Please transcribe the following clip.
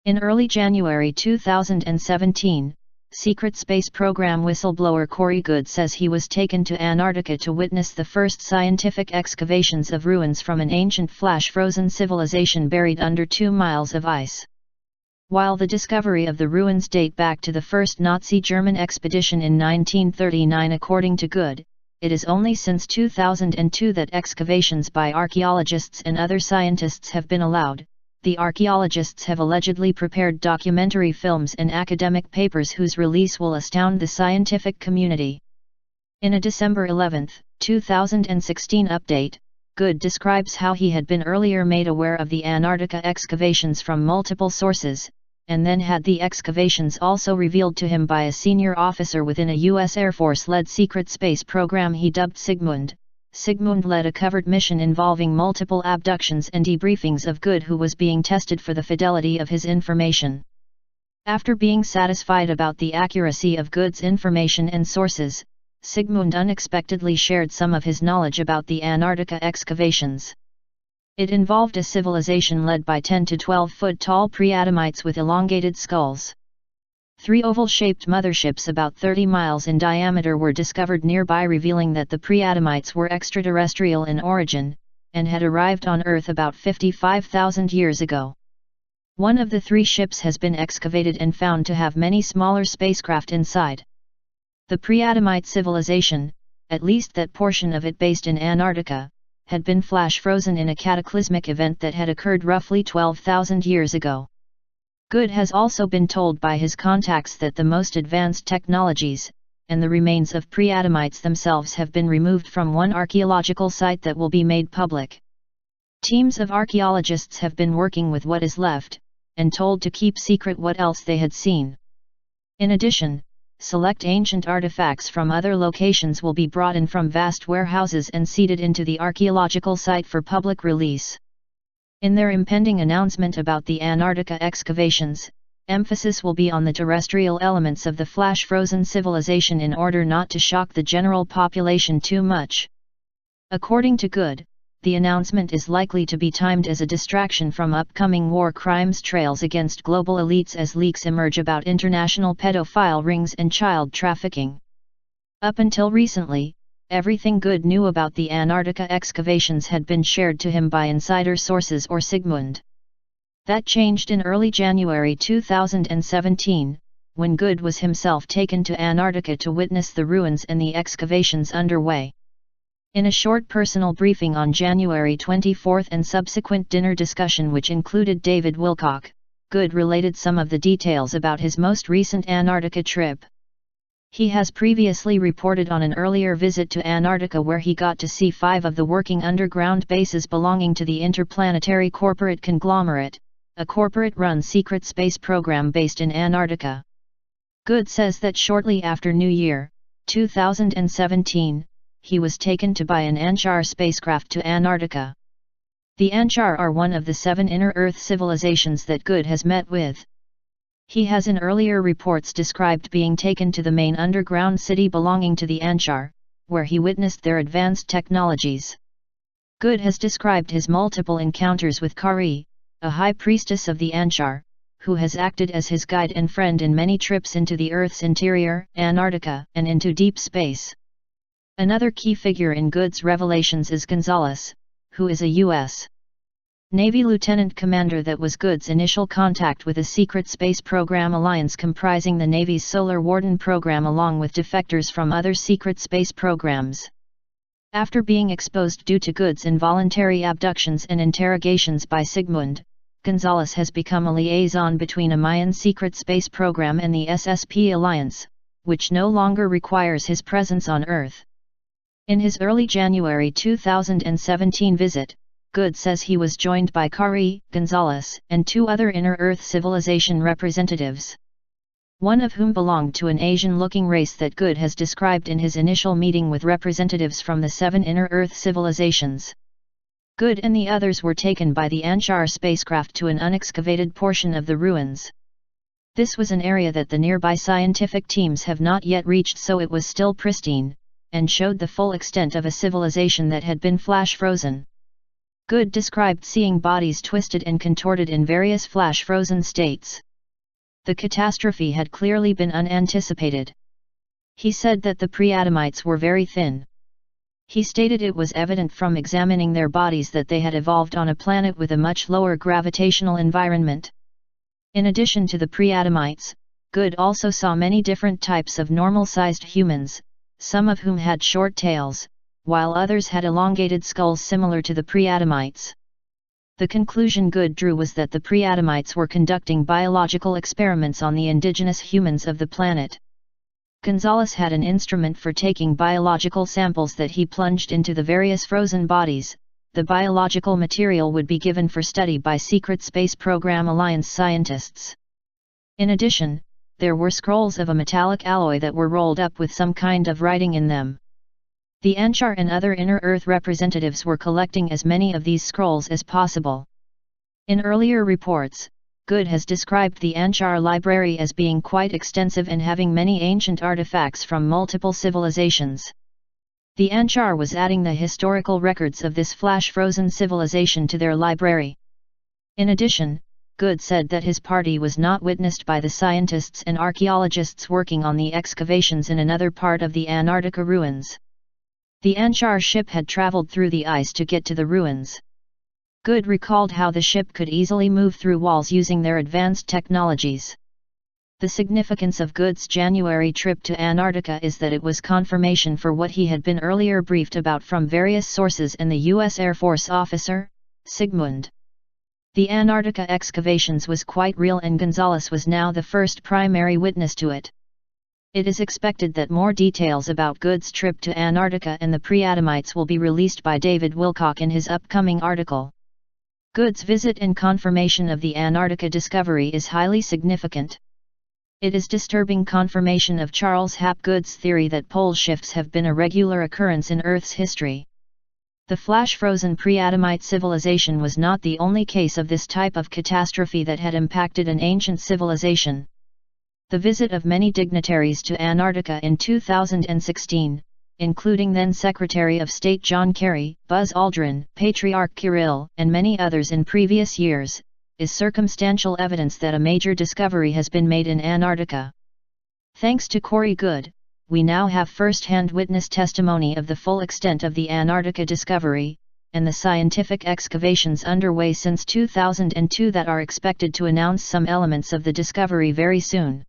In early January 2017, Secret Space Program whistleblower Corey Goode says he was taken to Antarctica to witness the first scientific excavations of ruins from an ancient flash-frozen civilization buried under 2 miles of ice. While the discovery of the ruins date back to the first Nazi German expedition in 1939 according to Goode, it is only since 2002 that excavations by archaeologists and other scientists have been allowed. The archaeologists have allegedly prepared documentary films and academic papers whose release will astound the scientific community. In a December 11, 2016 update, Goode describes how he had been earlier made aware of the Antarctica excavations from multiple sources, and then had the excavations also revealed to him by a senior officer within a U.S. Air Force-led secret space program he dubbed Sigmund. Sigmund led a covert mission involving multiple abductions and debriefings of Goode, who was being tested for the fidelity of his information. After being satisfied about the accuracy of Goode's information and sources, Sigmund unexpectedly shared some of his knowledge about the Antarctica excavations. It involved a civilization led by 10 to 12-foot tall pre-Adamites with elongated skulls. 3 oval-shaped motherships about 30 miles in diameter were discovered nearby, revealing that the pre-Adamites were extraterrestrial in origin, and had arrived on Earth about 55,000 years ago. One of the 3 ships has been excavated and found to have many smaller spacecraft inside. The pre-Adamite civilization, at least that portion of it based in Antarctica, had been flash-frozen in a cataclysmic event that had occurred roughly 12,000 years ago. Goode has also been told by his contacts that the most advanced technologies, and the remains of pre-Adamites themselves, have been removed from one archaeological site that will be made public. Teams of archaeologists have been working with what is left, and told to keep secret what else they had seen. In addition, select ancient artifacts from other locations will be brought in from vast warehouses and seeded into the archaeological site for public release. In their impending announcement about the Antarctica excavations, emphasis will be on the terrestrial elements of the flash-frozen civilization in order not to shock the general population too much. According to Goode, the announcement is likely to be timed as a distraction from upcoming war crimes trials against global elites as leaks emerge about international pedophile rings and child trafficking. Up until recently, everything Goode knew about the Antarctica excavations had been shared to him by insider sources or Sigmund. That changed in early January 2017, when Goode was himself taken to Antarctica to witness the ruins and the excavations underway. In a short personal briefing on January 24 and subsequent dinner discussion which included David Wilcock, Goode related some of the details about his most recent Antarctica trip. He has previously reported on an earlier visit to Antarctica where he got to see 5 of the working underground bases belonging to the Interplanetary Corporate Conglomerate, a corporate-run secret space program based in Antarctica. Goode says that shortly after New Year, 2017, he was taken to by an Anchar spacecraft to Antarctica. The Anchar are one of the 7 inner Earth civilizations that Goode has met with. He has in earlier reports described being taken to the main underground city belonging to the Anchar, where he witnessed their advanced technologies. Goode has described his multiple encounters with Kari, a high priestess of the Anchar, who has acted as his guide and friend in many trips into the Earth's interior, Antarctica, and into deep space. Another key figure in Goode's revelations is Gonzalez, who is a U.S. Navy lieutenant commander that was Goode's initial contact with a secret space program alliance comprising the Navy's Solar Warden program along with defectors from other secret space programs. After being exposed due to Goode's involuntary abductions and interrogations by Sigmund, Gonzalez has become a liaison between a Mayan secret space program and the SSP alliance, which no longer requires his presence on Earth. In his early January 2017 visit, Goode says he was joined by Kari, Gonzalez, and 2 other inner Earth civilization representatives. One of whom belonged to an Asian-looking race that Goode has described in his initial meeting with representatives from the 7 inner Earth civilizations. Goode and the others were taken by the Anchar spacecraft to an unexcavated portion of the ruins. This was an area that the nearby scientific teams have not yet reached, so it was still pristine, and showed the full extent of a civilization that had been flash-frozen. Good described seeing bodies twisted and contorted in various flash-frozen states. The catastrophe had clearly been unanticipated. He said that the pre-Adamites were very thin. He stated it was evident from examining their bodies that they had evolved on a planet with a much lower gravitational environment. In addition to the pre-Adamites, Good also saw many different types of normal-sized humans, some of whom had short tails, while others had elongated skulls similar to the pre-Adamites. The conclusion Good drew was that the pre-Adamites were conducting biological experiments on the indigenous humans of the planet. Gonzalez had an instrument for taking biological samples that he plunged into the various frozen bodies. The biological material would be given for study by Secret Space Program Alliance scientists. In addition, there were scrolls of a metallic alloy that were rolled up with some kind of writing in them. The Anchar and other Inner Earth representatives were collecting as many of these scrolls as possible. In earlier reports, Good has described the Anchar library as being quite extensive and having many ancient artifacts from multiple civilizations. The Anchar was adding the historical records of this flash-frozen civilization to their library. In addition, Good said that his party was not witnessed by the scientists and archaeologists working on the excavations in another part of the Antarctica ruins. The Anchar ship had traveled through the ice to get to the ruins. Good recalled how the ship could easily move through walls using their advanced technologies. The significance of Good's January trip to Antarctica is that it was confirmation for what he had been earlier briefed about from various sources and the U.S. Air Force officer, Sigmund. The Antarctica excavations was quite real and Gonzalez was now the first primary witness to it. It is expected that more details about Good's trip to Antarctica and the pre-Adamites will be released by David Wilcock in his upcoming article. Good's visit and confirmation of the Antarctica discovery is highly significant. It is disturbing confirmation of Charles Hapgood's theory that pole shifts have been a regular occurrence in Earth's history. The flash-frozen pre-Adamite civilization was not the only case of this type of catastrophe that had impacted an ancient civilization. The visit of many dignitaries to Antarctica in 2016, including then Secretary of State John Kerry, Buzz Aldrin, Patriarch Kirill, and many others in previous years, is circumstantial evidence that a major discovery has been made in Antarctica. Thanks to Corey Good, we now have first-hand witness testimony of the full extent of the Antarctica discovery, and the scientific excavations underway since 2002 that are expected to announce some elements of the discovery very soon.